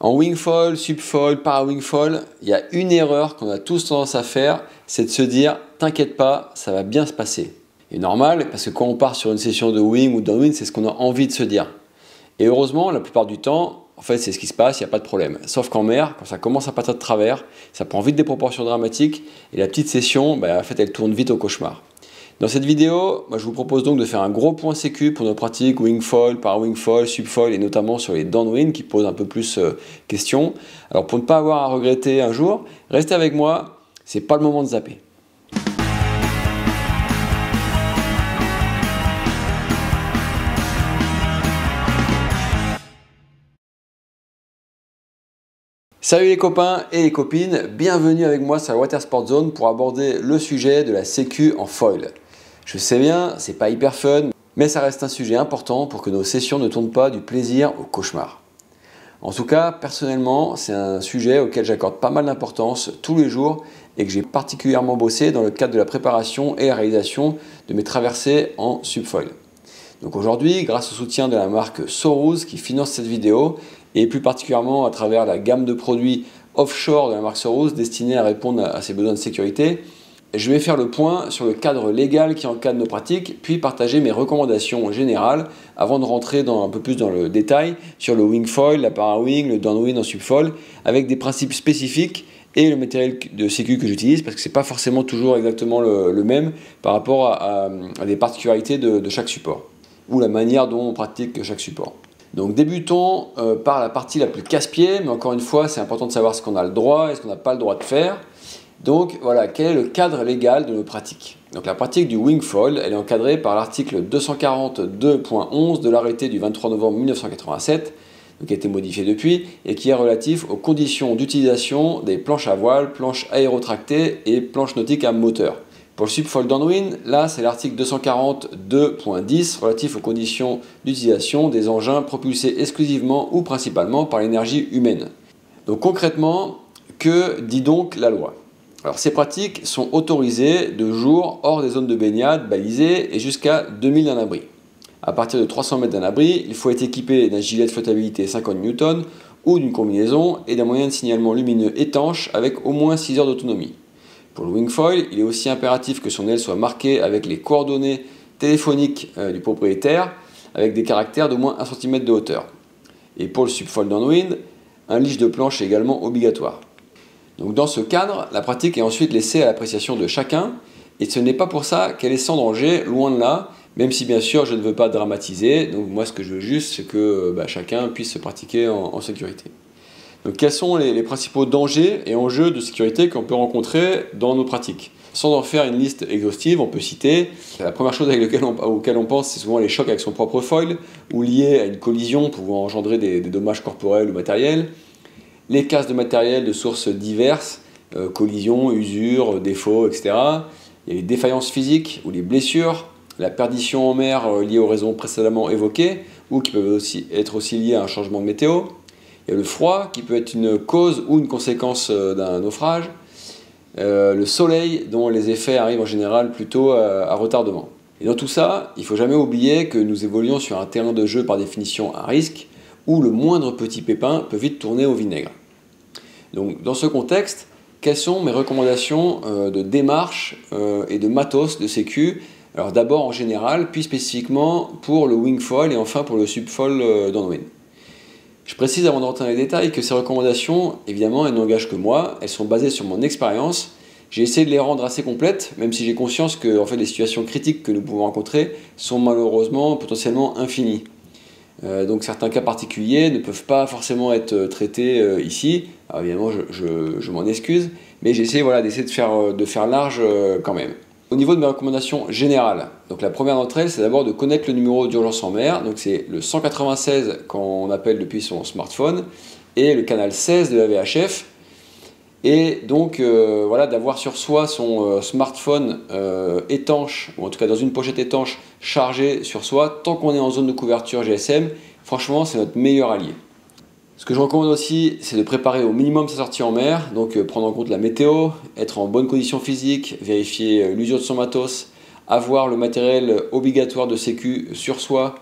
En wingfoil, subfoil, para-wingfoil, il y a une erreur qu'on a tous tendance à faire, c'est de se dire « t'inquiète pas, ça va bien se passer ». C'est normal, parce que quand on part sur une session de wing ou downwind, c'est ce qu'on a envie de se dire. Et heureusement, la plupart du temps, en fait, c'est ce qui se passe, il n'y a pas de problème. Sauf qu'en mer, quand ça commence à partir de travers, ça prend vite des proportions dramatiques, et la petite session, en fait, elle tourne vite au cauchemar. Dans cette vidéo, je vous propose donc de faire un gros point sécu pour nos pratiques wingfoil, para-wingfoil, subfoil et notamment sur les downwind qui posent un peu plus question. Alors pour ne pas avoir à regretter un jour, restez avec moi, c'est pas le moment de zapper. Salut les copains et les copines, bienvenue avec moi sur la Water Sport Zone pour aborder le sujet de la sécu en foil. Je sais bien, c'est pas hyper fun, mais ça reste un sujet important pour que nos sessions ne tournent pas du plaisir au cauchemar. En tout cas, personnellement, c'est un sujet auquel j'accorde pas mal d'importance tous les jours et que j'ai particulièrement bossé dans le cadre de la préparation et la réalisation de mes traversées en subfoil. Donc aujourd'hui, grâce au soutien de la marque Sorous qui finance cette vidéo et plus particulièrement à travers la gamme de produits offshore de la marque Sorous destinée à répondre à ses besoins de sécurité, je vais faire le point sur le cadre légal qui encadre nos pratiques, puis partager mes recommandations générales avant de rentrer un peu plus dans le détail sur le wingfoil, la para-wing, le downwind en subfoil, avec des principes spécifiques et le matériel de sécu que j'utilise, parce que ce n'est pas forcément toujours exactement le même par rapport à des particularités de chaque support, ou la manière dont on pratique chaque support. Donc débutons par la partie la plus casse-pied, mais encore une fois, c'est important de savoir ce qu'on a le droit et ce qu'on n'a pas le droit de faire. Donc voilà, quel est le cadre légal de nos pratiques? Donc la pratique du wingfoil, elle est encadrée par l'article 242.11 de l'arrêté du 23 novembre 1987, qui a été modifié depuis, et qui est relatif aux conditions d'utilisation des planches à voile, planches aérotractées et planches nautiques à moteur. Pour le subfoil downwind, là c'est l'article 242.10 relatif aux conditions d'utilisation des engins propulsés exclusivement ou principalement par l'énergie humaine. Donc concrètement, que dit donc la loi? Alors ces pratiques sont autorisées de jour hors des zones de baignade balisées et jusqu'à 2000 d'un abri. À partir de 300 mètres d'un abri, il faut être équipé d'un gilet de flottabilité 50 Newton ou d'une combinaison et d'un moyen de signalement lumineux étanche avec au moins 6 heures d'autonomie. Pour le wingfoil, il est aussi impératif que son aile soit marquée avec les coordonnées téléphoniques du propriétaire avec des caractères d'au moins 1 cm de hauteur. Et pour le subfoil downwind, un leash de planche est également obligatoire. Donc dans ce cadre, la pratique est ensuite laissée à l'appréciation de chacun et ce n'est pas pour ça qu'elle est sans danger, loin de là, même si bien sûr je ne veux pas dramatiser. Donc moi ce que je veux juste c'est que chacun puisse se pratiquer en sécurité. Donc quels sont les principaux dangers et enjeux de sécurité qu'on peut rencontrer dans nos pratiques? Sans en faire une liste exhaustive, on peut citer la première chose auquel on pense, c'est souvent les chocs avec son propre foil ou liés à une collision pouvant engendrer des dommages corporels ou matériels. Les casses de matériel de sources diverses, collisions, usures, défauts, etc. Il y a les défaillances physiques ou les blessures, la perdition en mer liée aux raisons précédemment évoquées ou qui peuvent être aussi liées à un changement de météo. Il y a le froid qui peut être une cause ou une conséquence d'un naufrage. Le soleil dont les effets arrivent en général plutôt à retardement. Et dans tout ça, il ne faut jamais oublier que nous évoluons sur un terrain de jeu par définition à risque où le moindre petit pépin peut vite tourner au vinaigre. Donc dans ce contexte, quelles sont mes recommandations de démarche et de matos de sécu? Alors d'abord en général, puis spécifiquement pour le wingfoil et enfin pour le subfoil downwind. Je précise avant de rentrer dans les détails que ces recommandations, évidemment, elles n'engagent que moi, elles sont basées sur mon expérience. J'ai essayé de les rendre assez complètes, même si j'ai conscience que en fait, les situations critiques que nous pouvons rencontrer sont malheureusement potentiellement infinies. Donc certains cas particuliers ne peuvent pas forcément être traités ici. Alors évidemment, je m'en excuse, mais j'ai essayé d'essayer de faire large quand même. Au niveau de mes recommandations générales, donc la première d'entre elles, c'est d'abord de connaître le numéro d'urgence en mer. Donc c'est le 196 qu'on appelle depuis son smartphone et le canal 16 de la VHF. Et donc d'avoir sur soi son smartphone étanche, ou en tout cas dans une pochette étanche chargée sur soi, tant qu'on est en zone de couverture GSM, franchement c'est notre meilleur allié. Ce que je recommande aussi, c'est de préparer au minimum sa sortie en mer, donc prendre en compte la météo, être en bonne condition physique, vérifier l'usure de son matos, avoir le matériel obligatoire de sécu sur soi,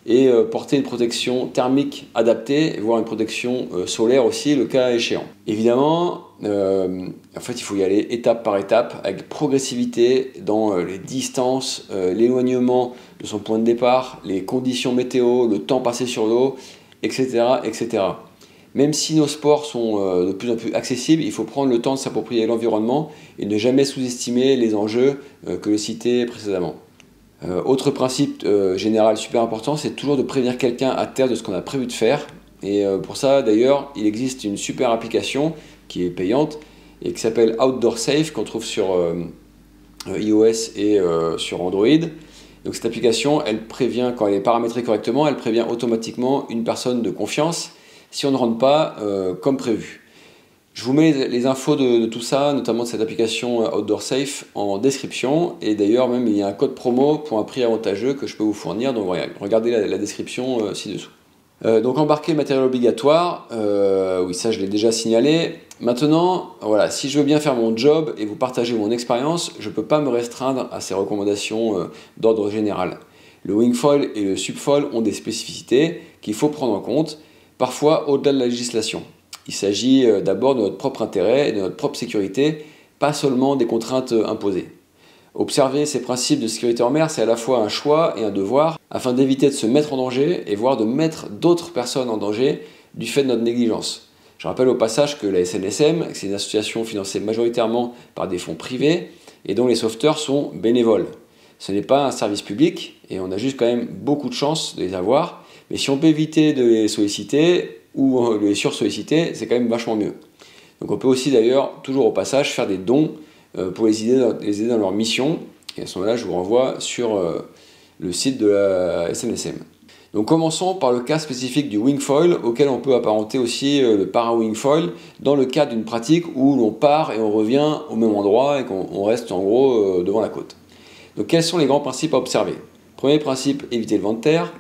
et porter une protection thermique adaptée, voire une protection solaire aussi, le cas échéant. Évidemment, en fait, il faut y aller étape par étape, avec progressivité dans les distances, l'éloignement de son point de départ, les conditions météo, le temps passé sur l'eau, etc., etc. Même si nos sports sont de plus en plus accessibles, il faut prendre le temps de s'approprier l'environnement et ne jamais sous-estimer les enjeux que je citais précédemment. Autre principe général super important, c'est toujours de prévenir quelqu'un à terre de ce qu'on a prévu de faire. Et pour ça, d'ailleurs, il existe une super application qui est payante et qui s'appelle Outdoor Safe, qu'on trouve sur iOS et sur Android. Donc cette application, elle prévient, quand elle est paramétrée correctement, elle prévient automatiquement une personne de confiance si on ne rentre pas comme prévu. Je vous mets les infos de tout ça, notamment de cette application Outdoor Safe, en description. Et d'ailleurs, même il y a un code promo pour un prix avantageux que je peux vous fournir. Donc regardez la description ci-dessous. Donc embarquer le matériel obligatoire, oui ça je l'ai déjà signalé. Maintenant, voilà, si je veux bien faire mon job et vous partager mon expérience, je ne peux pas me restreindre à ces recommandations d'ordre général. Le wingfoil et le subfoil ont des spécificités qu'il faut prendre en compte, parfois au-delà de la législation. Il s'agit d'abord de notre propre intérêt et de notre propre sécurité, pas seulement des contraintes imposées. Observer ces principes de sécurité en mer, c'est à la fois un choix et un devoir, afin d'éviter de se mettre en danger et voire de mettre d'autres personnes en danger du fait de notre négligence. Je rappelle au passage que la SNSM, c'est une association financée majoritairement par des fonds privés et dont les sauveteurs sont bénévoles. Ce n'est pas un service public et on a juste quand même beaucoup de chance de les avoir, mais si on peut éviter de les solliciter ou de les sursolliciter, c'est quand même vachement mieux. Donc on peut aussi d'ailleurs, toujours au passage, faire des dons pour les aider dans leur mission. Et à ce moment-là, je vous renvoie sur le site de la SNSM. Donc commençons par le cas spécifique du wingfoil, auquel on peut apparenter aussi le para-wingfoil, dans le cadre d'une pratique où l'on part et on revient au même endroit et qu'on reste en gros devant la côte. Donc quels sont les grands principes à observer? Premier principe, éviter le vent de terre.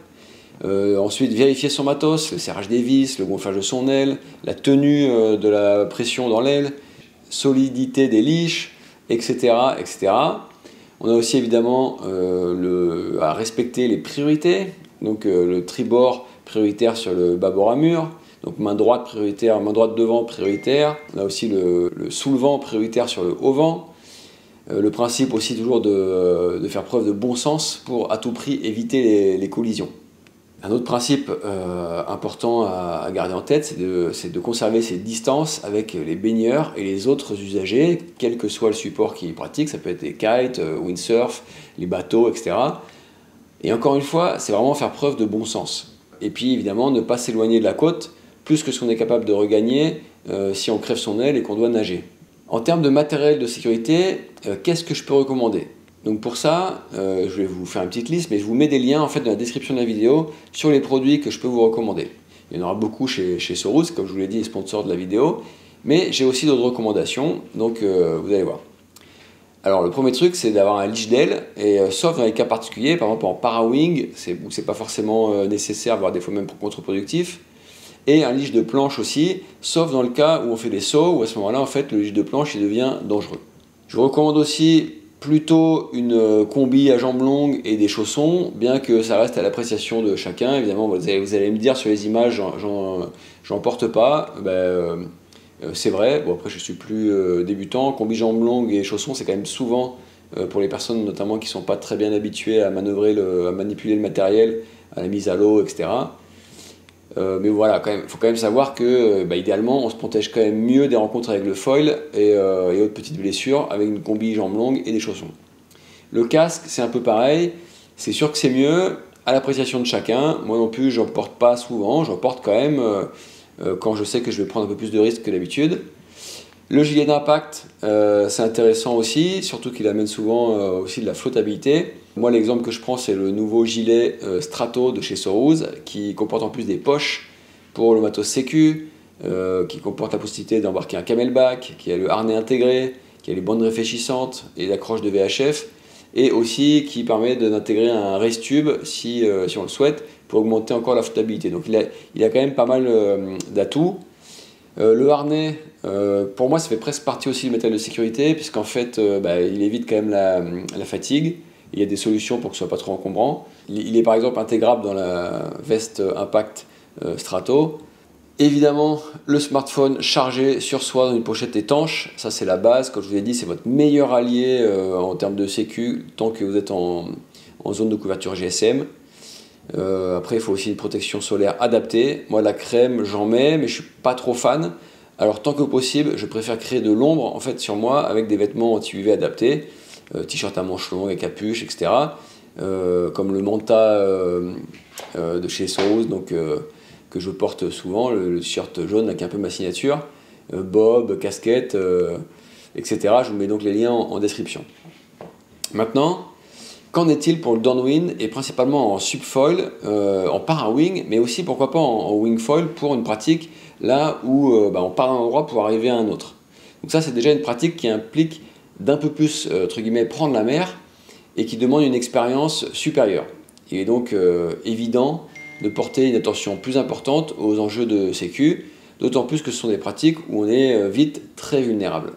Ensuite, vérifier son matos, le serrage des vis, le gonflage de son aile, la tenue de la pression dans l'aile, solidité des liches, etc., etc. On a aussi évidemment à respecter les priorités, donc le tribord prioritaire sur le bâbord à mur, donc main droite prioritaire, main droite devant prioritaire. On a aussi le soulevant prioritaire sur le haut vent. Le principe aussi toujours de faire preuve de bon sens pour à tout prix éviter les collisions. Un autre principe important à garder en tête, c'est de conserver ses distances avec les baigneurs et les autres usagers, quel que soit le support qu'ils pratiquent. Ça peut être des kites, windsurf, les bateaux, etc. Et encore une fois, c'est vraiment faire preuve de bon sens. Et puis évidemment, ne pas s'éloigner de la côte, plus que ce qu'on est capable de regagner si on crève son aile et qu'on doit nager. En termes de matériel de sécurité, qu'est-ce que je peux recommander? Donc pour ça, je vais vous faire une petite liste, mais je vous mets des liens en fait dans la description de la vidéo sur les produits que je peux vous recommander. Il y en aura beaucoup chez Sorous, comme je vous l'ai dit, sponsor de la vidéo, mais j'ai aussi d'autres recommandations, donc vous allez voir. Alors le premier truc, c'est d'avoir un leash d'aile, et sauf dans les cas particuliers, par exemple en para-wing, où c'est pas forcément nécessaire, voire des fois même contre-productif, et un leash de planche aussi, sauf dans le cas où on fait des sauts, où à ce moment-là, en fait, le leash de planche il devient dangereux. Je vous recommande aussi plutôt une combi à jambes longues et des chaussons, bien que ça reste à l'appréciation de chacun. Évidemment, vous allez me dire sur les images, j'en porte pas. C'est vrai, bon après je suis plus débutant. Combi jambes longues et chaussons, c'est quand même souvent pour les personnes notamment qui ne sont pas très bien habituées à manœuvrer, à manipuler le matériel, à la mise à l'eau, etc. Mais voilà, il faut quand même savoir que idéalement on se protège quand même mieux des rencontres avec le foil et autres petites blessures avec une combi jambes longues et des chaussons. Le casque, c'est un peu pareil, c'est sûr que c'est mieux, à l'appréciation de chacun. Moi non plus, j'en porte pas souvent, j'en porte quand même quand je sais que je vais prendre un peu plus de risques que d'habitude. Le gilet d'impact, c'est intéressant aussi, surtout qu'il amène souvent aussi de la flottabilité. Moi, l'exemple que je prends, c'est le nouveau gilet Strato de chez Sorous, qui comporte en plus des poches pour le matos sécu, qui comporte la possibilité d'embarquer un camelback, qui a le harnais intégré, qui a les bandes réfléchissantes et l'accroche de VHF, et aussi qui permet d'intégrer un race tube si on le souhaite, pour augmenter encore la flottabilité. Donc il a quand même pas mal d'atouts. Le harnais, pour moi, ça fait presque partie aussi du matériel de sécurité, puisqu'en fait, il évite quand même la fatigue. Il y a des solutions pour que ce soit pas trop encombrant. Il est par exemple intégrable dans la veste Impact Strato. Évidemment, le smartphone chargé sur soi dans une pochette étanche, ça c'est la base. Comme je vous l'ai dit, c'est votre meilleur allié en termes de sécu tant que vous êtes en zone de couverture GSM. Après, il faut aussi une protection solaire adaptée. Moi, la crème, j'en mets, mais je suis pas trop fan. Alors, tant que possible, je préfère créer de l'ombre en fait sur moi avec des vêtements anti-UV adaptés, t-shirt à manches longues et capuche, etc. Comme le Manta de chez Soros, donc que je porte souvent, le t-shirt jaune avec un peu ma signature, bob, casquette, etc. Je vous mets donc les liens en description. Maintenant, qu'en est-il pour le downwind et principalement en subfoil, en para-wing, mais aussi pourquoi pas en wingfoil pour une pratique là où on part d'un endroit pour arriver à un autre. Donc ça c'est déjà une pratique qui implique d'un peu plus, entre guillemets, prendre la mer et qui demande une expérience supérieure. Il est donc évident de porter une attention plus importante aux enjeux de sécu, d'autant plus que ce sont des pratiques où on est vite très vulnérable.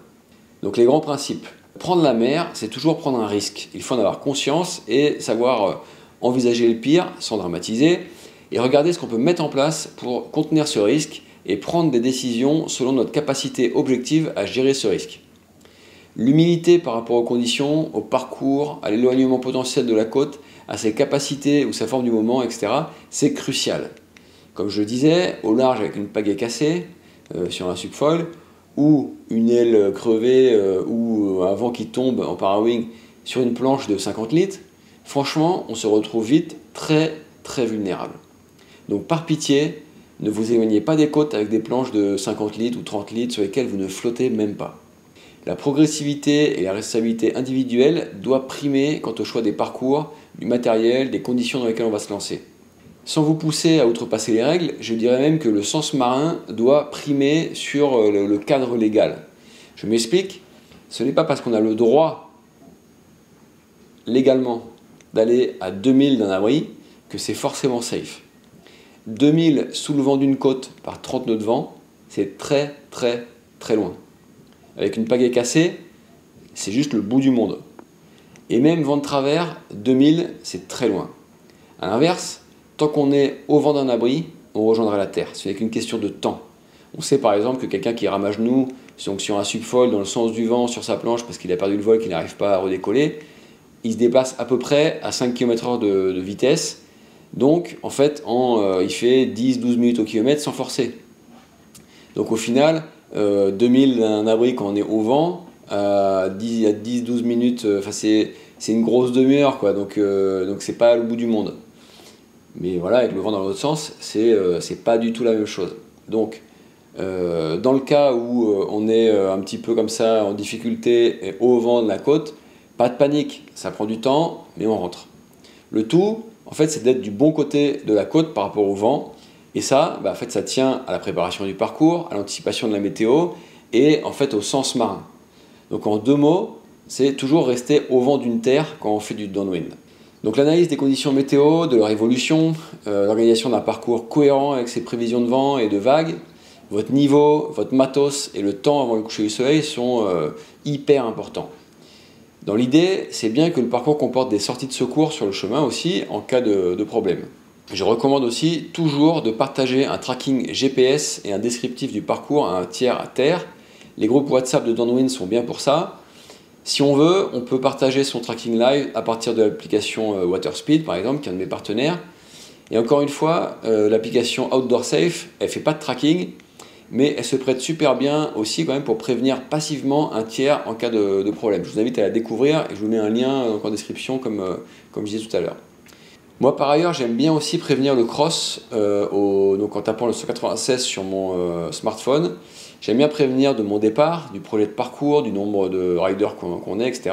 Donc les grands principes. Prendre la mer, c'est toujours prendre un risque. Il faut en avoir conscience et savoir envisager le pire sans dramatiser et regarder ce qu'on peut mettre en place pour contenir ce risque et prendre des décisions selon notre capacité objective à gérer ce risque. L'humilité par rapport aux conditions, au parcours, à l'éloignement potentiel de la côte, à ses capacités ou sa forme du moment, etc., c'est crucial. Comme je le disais, au large avec une pagaie cassée sur un subfoil, ou une aile crevée ou un vent qui tombe en para-wing sur une planche de 50 litres, franchement, on se retrouve vite très très vulnérable. Donc par pitié, ne vous éloignez pas des côtes avec des planches de 50 litres ou 30 litres sur lesquelles vous ne flottez même pas. La progressivité et la responsabilité individuelle doivent primer quant au choix des parcours, du matériel, des conditions dans lesquelles on va se lancer. Sans vous pousser à outrepasser les règles, je dirais même que le sens marin doit primer sur le cadre légal. Je m'explique, ce n'est pas parce qu'on a le droit légalement d'aller à 2000 d'un abri que c'est forcément safe. 2000 sous le vent d'une côte par 30 nœuds de vent, c'est très très très loin. Avec une pagaie cassée, c'est juste le bout du monde. Et même vent de travers, 2000, c'est très loin. A l'inverse, tant qu'on est au vent d'un abri, on rejoindra la terre. Ce n'est qu'une question de temps. On sait par exemple que quelqu'un qui rame à genoux, donc sur un subfoil dans le sens du vent sur sa planche parce qu'il a perdu le vol, qu'il n'arrive pas à redécoller, il se déplace à peu près à 5 km/h de vitesse. Donc en fait, il fait 10-12 minutes au kilomètre sans forcer. Donc au final, 2000 d'un abri quand on est au vent, à 10-12 minutes, c'est une grosse demi-heure, quoi. Donc c'est pas le bout du monde. Mais voilà, avec le vent dans l'autre sens, c'est pas du tout la même chose. Donc, dans le cas où on est un petit peu comme ça, en difficulté, et au vent de la côte, pas de panique, ça prend du temps, mais on rentre. Le tout, en fait, c'est d'être du bon côté de la côte par rapport au vent. Et ça, en fait, ça tient à la préparation du parcours, à l'anticipation de la météo et en fait au sens marin. Donc en deux mots, c'est toujours rester au vent d'une terre quand on fait du downwind. Donc l'analyse des conditions météo, de leur évolution, l'organisation d'un parcours cohérent avec ses prévisions de vent et de vagues, votre niveau, votre matos et le temps avant le coucher du soleil sont hyper importants. Dans l'idée, c'est bien que le parcours comporte des sorties de secours sur le chemin aussi en cas de problème. Je recommande aussi toujours de partager un tracking GPS et un descriptif du parcours à un tiers à terre. Les groupes WhatsApp de downwind sont bien pour ça. Si on veut, on peut partager son tracking live à partir de l'application WaterSpeed par exemple, qui est un de mes partenaires. Et encore une fois, l'application Outdoor Safe, elle ne fait pas de tracking, mais elle se prête super bien aussi quand même pour prévenir passivement un tiers en cas de problème. Je vous invite à la découvrir et je vous mets un lien en description comme je disais tout à l'heure. Moi par ailleurs, j'aime bien aussi prévenir le cross donc en tapant le 196 sur mon smartphone. J'aime bien prévenir de mon départ, du projet de parcours, du nombre de riders qu'on est, etc.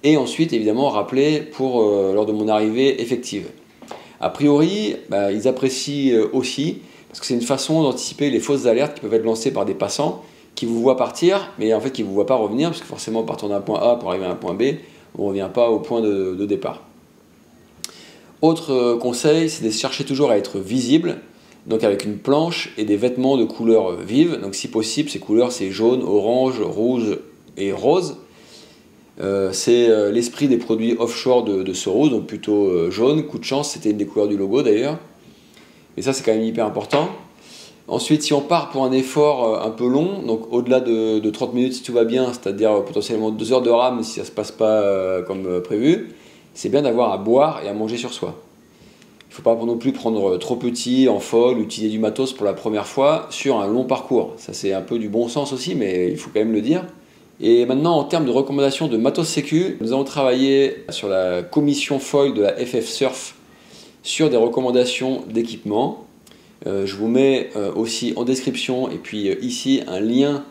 Et ensuite évidemment rappeler lors de mon arrivée effective. A priori, ils apprécient aussi parce que c'est une façon d'anticiper les fausses alertes qui peuvent être lancées par des passants qui vous voient partir, mais en fait qui ne vous voient pas revenir, parce que forcément partant d'un point A pour arriver à un point B, on ne revient pas au point de départ. Autre conseil, c'est de chercher toujours à être visible, donc avec une planche et des vêtements de couleurs vives. Donc si possible, ces couleurs c'est jaune, orange, rouge et rose. C'est l'esprit des produits offshore de Soros, donc plutôt jaune. Coup de chance, c'était une des couleurs du logo d'ailleurs. Et ça, c'est quand même hyper important. Ensuite, si on part pour un effort un peu long, donc au-delà de 30 minutes si tout va bien, c'est-à-dire potentiellement 2 heures de rame si ça ne se passe pas comme prévu, c'est bien d'avoir à boire et à manger sur soi. Il ne faut pas non plus prendre trop petit, en folle, utiliser du matos pour la première fois sur un long parcours. Ça, c'est un peu du bon sens aussi, mais il faut quand même le dire. Et maintenant, en termes de recommandations de matos sécu, nous avons travaillé sur la commission foil de la FF Surf sur des recommandations d'équipement. Je vous mets aussi en description et puis ici un lien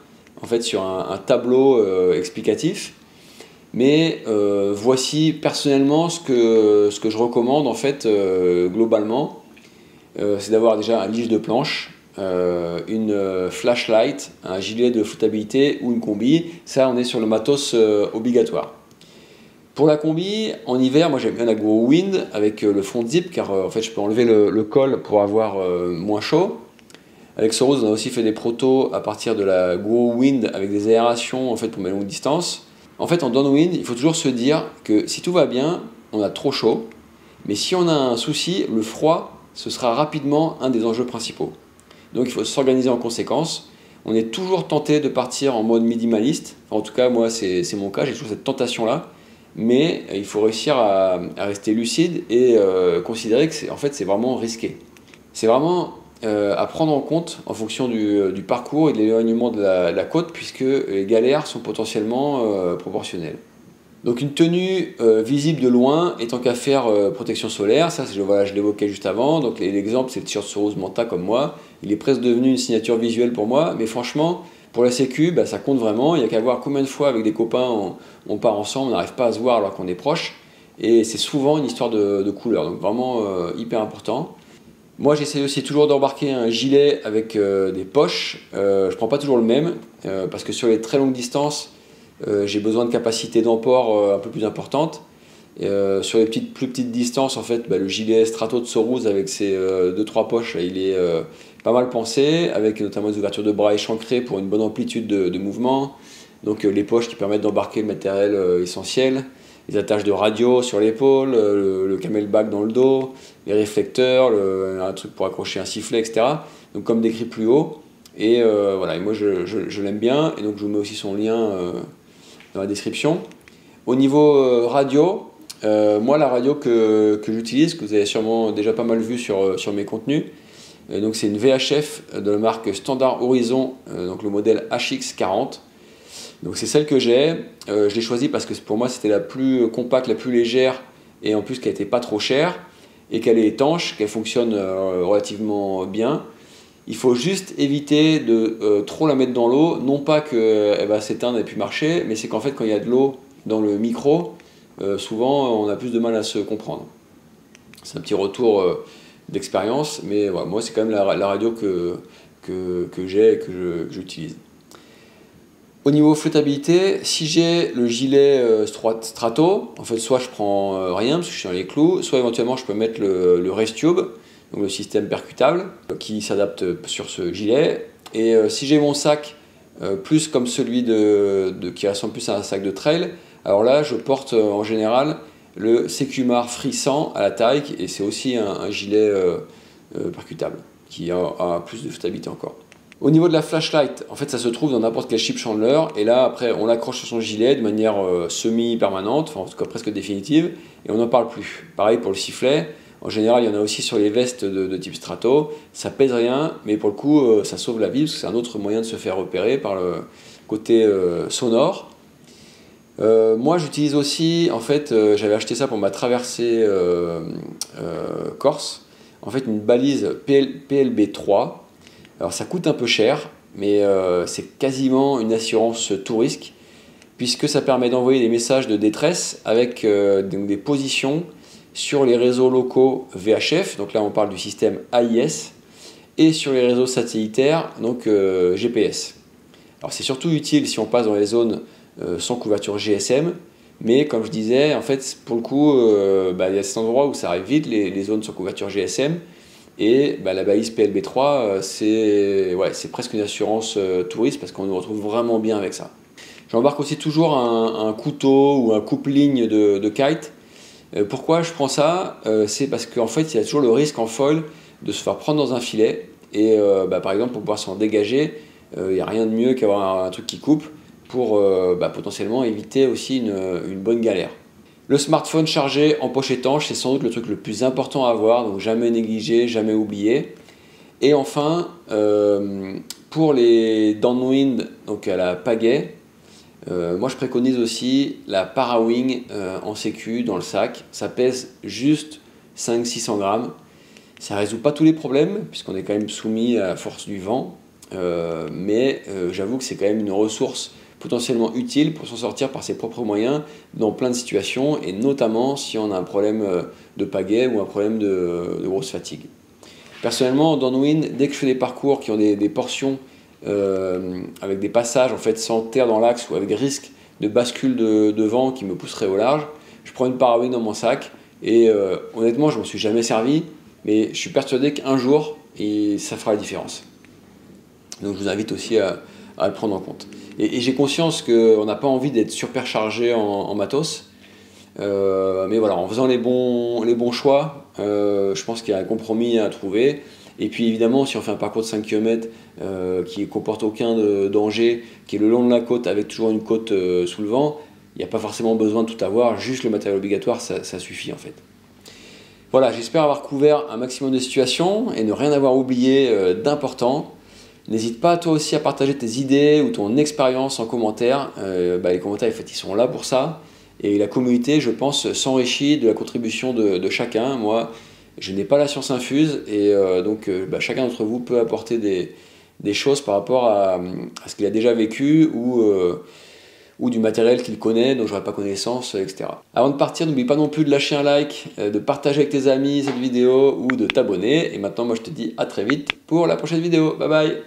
en fait, sur un tableau explicatif. Mais voici personnellement ce que je recommande en fait globalement. C'est d'avoir déjà un lige de planche, une flashlight, un gilet de flottabilité ou une combi. Ça, on est sur le matos obligatoire. Pour la combi, en hiver, moi j'aime bien la Go Wind avec le front zip car en fait je peux enlever le col pour avoir moins chaud. Avec Soros, on a aussi fait des protos à partir de la Go Wind avec des aérations en fait pour mes longues distances. En fait, en downwind, il faut toujours se dire que si tout va bien, on a trop chaud, mais si on a un souci, le froid, ce sera rapidement un des enjeux principaux. Donc il faut s'organiser en conséquence. On est toujours tenté de partir en mode minimaliste. Enfin, en tout cas, moi, c'est mon cas, j'ai toujours cette tentation-là. Mais il faut réussir à rester lucide et considérer que c'est vraiment risqué. C'est vraiment à prendre en compte en fonction du parcours et de l'éloignement de la côte, puisque les galères sont potentiellement proportionnelles. Donc une tenue visible de loin et tant qu'à faire protection solaire, ça je l'évoquais juste avant. Donc l'exemple c'est le t-shirt Soros Manta comme moi, il est presque devenu une signature visuelle pour moi, mais franchement pour la sécu ça compte vraiment. Il n'y a qu'à voir combien de fois avec des copains on part ensemble, on n'arrive pas à se voir alors qu'on est proche, et c'est souvent une histoire de couleur, donc vraiment hyper important. Moi j'essaie aussi toujours d'embarquer un gilet avec des poches, je ne prends pas toujours le même, parce que sur les très longues distances, j'ai besoin de capacité d'emport un peu plus importante. Sur les plus petites distances, en fait, le gilet Strato de Soros avec ses 2-3 poches, là, il est pas mal pensé, avec notamment des ouvertures de bras échancrées pour une bonne amplitude de mouvement. Donc les poches qui permettent d'embarquer le matériel essentiel, les attaches de radio sur l'épaule, le camelback dans le dos, les réflecteurs, un truc pour accrocher un sifflet, etc. Donc comme décrit plus haut. Et voilà, et moi je l'aime bien, et donc je vous mets aussi son lien dans la description. Au niveau radio, moi la radio que j'utilise, que vous avez sûrement déjà pas mal vu sur mes contenus, donc c'est une VHF de la marque Standard Horizon, donc le modèle HX40. Donc c'est celle que j'ai, je l'ai choisie parce que pour moi c'était la plus compacte, la plus légère, et en plus qu'elle n'était pas trop chère, et qu'elle est étanche, qu'elle fonctionne relativement bien. Il faut juste éviter de trop la mettre dans l'eau, non pas qu'elle va s'éteindre et puis marcher, mais c'est qu'en fait quand il y a de l'eau dans le micro, souvent on a plus de mal à se comprendre. C'est un petit retour d'expérience, mais voilà, moi c'est quand même la radio que j'ai et que j'utilise. Au niveau flottabilité, si j'ai le gilet Strato, en fait soit je prends rien parce que je suis dans les clous, soit éventuellement je peux mettre le Race Tube, donc le système percutable qui s'adapte sur ce gilet. Et si j'ai mon sac plus comme celui qui ressemble plus à un sac de trail, alors là je porte en général le Secumar Free 100 à la taille, et c'est aussi un gilet percutable qui a plus de flottabilité encore. Au niveau de la flashlight, en fait ça se trouve dans n'importe quel ship chandler, et là après on l'accroche sur son gilet de manière semi-permanente, enfin en tout cas presque définitive, et on n'en parle plus. Pareil pour le sifflet, en général il y en a aussi sur les vestes de type Strato, ça pèse rien, mais pour le coup ça sauve la vie parce que c'est un autre moyen de se faire repérer par le côté sonore. Moi j'utilise aussi, en fait j'avais acheté ça pour ma traversée Corse, en fait une balise PLB3. Alors ça coûte un peu cher, mais c'est quasiment une assurance tout risque, puisque ça permet d'envoyer des messages de détresse avec donc des positions sur les réseaux locaux VHF, donc là on parle du système AIS, et sur les réseaux satellitaires, donc GPS. Alors c'est surtout utile si on passe dans les zones sans couverture GSM, mais comme je disais, en fait pour le coup, il y a cet endroit où ça arrive vite, les zones sans couverture GSM. Et la balise PLB3, c'est presque une assurance touriste parce qu'on nous retrouve vraiment bien avec ça. J'embarque aussi toujours un couteau ou un coupe-ligne de kite. Pourquoi je prends ça? C'est parce qu'en fait, il y a toujours le risque en foil de se faire prendre dans un filet. Et par exemple, pour pouvoir s'en dégager, il n'y a rien de mieux qu'avoir un truc qui coupe pour potentiellement éviter aussi une bonne galère. Le smartphone chargé en poche étanche, c'est sans doute le truc le plus important à avoir, donc jamais négligé, jamais oublié. Et enfin, pour les downwind, donc à la pagaie, moi je préconise aussi la Parawing en sécu dans le sac. Ça pèse juste 500-600 grammes. Ça ne résout pas tous les problèmes, puisqu'on est quand même soumis à la force du vent. Mais j'avoue que c'est quand même une ressource potentiellement utile pour s'en sortir par ses propres moyens dans plein de situations, et notamment si on a un problème de pagaie ou un problème de grosse fatigue. Personnellement, en downwind, dès que je fais des parcours qui ont des portions avec des passages en fait sans terre dans l'axe ou avec des risques de bascule de vent qui me pousseraient au large, je prends une Parawing dans mon sac et honnêtement, je ne m'en suis jamais servi, mais je suis persuadé qu'un jour, ça fera la différence. Donc je vous invite aussi à le prendre en compte. Et j'ai conscience qu'on n'a pas envie d'être surperchargé en matos, mais voilà, en faisant les bons choix, je pense qu'il y a un compromis à trouver. Et puis évidemment, si on fait un parcours de 5 km qui ne comporte aucun danger, qui est le long de la côte avec toujours une côte sous le vent, il n'y a pas forcément besoin de tout avoir, juste le matériel obligatoire, ça suffit en fait. Voilà, j'espère avoir couvert un maximum de situations et ne rien avoir oublié d'important. N'hésite pas toi aussi à partager tes idées ou ton expérience en commentaire. Les commentaires, en fait, ils sont là pour ça. Et la communauté, je pense, s'enrichit de la contribution de chacun. Moi, je n'ai pas la science infuse et donc chacun d'entre vous peut apporter des choses par rapport à ce qu'il a déjà vécu ou du matériel qu'il connaît dont je n'aurais pas connaissance, etc. Avant de partir, n'oublie pas non plus de lâcher un like, de partager avec tes amis cette vidéo ou de t'abonner. Et maintenant, moi, je te dis à très vite pour la prochaine vidéo. Bye bye!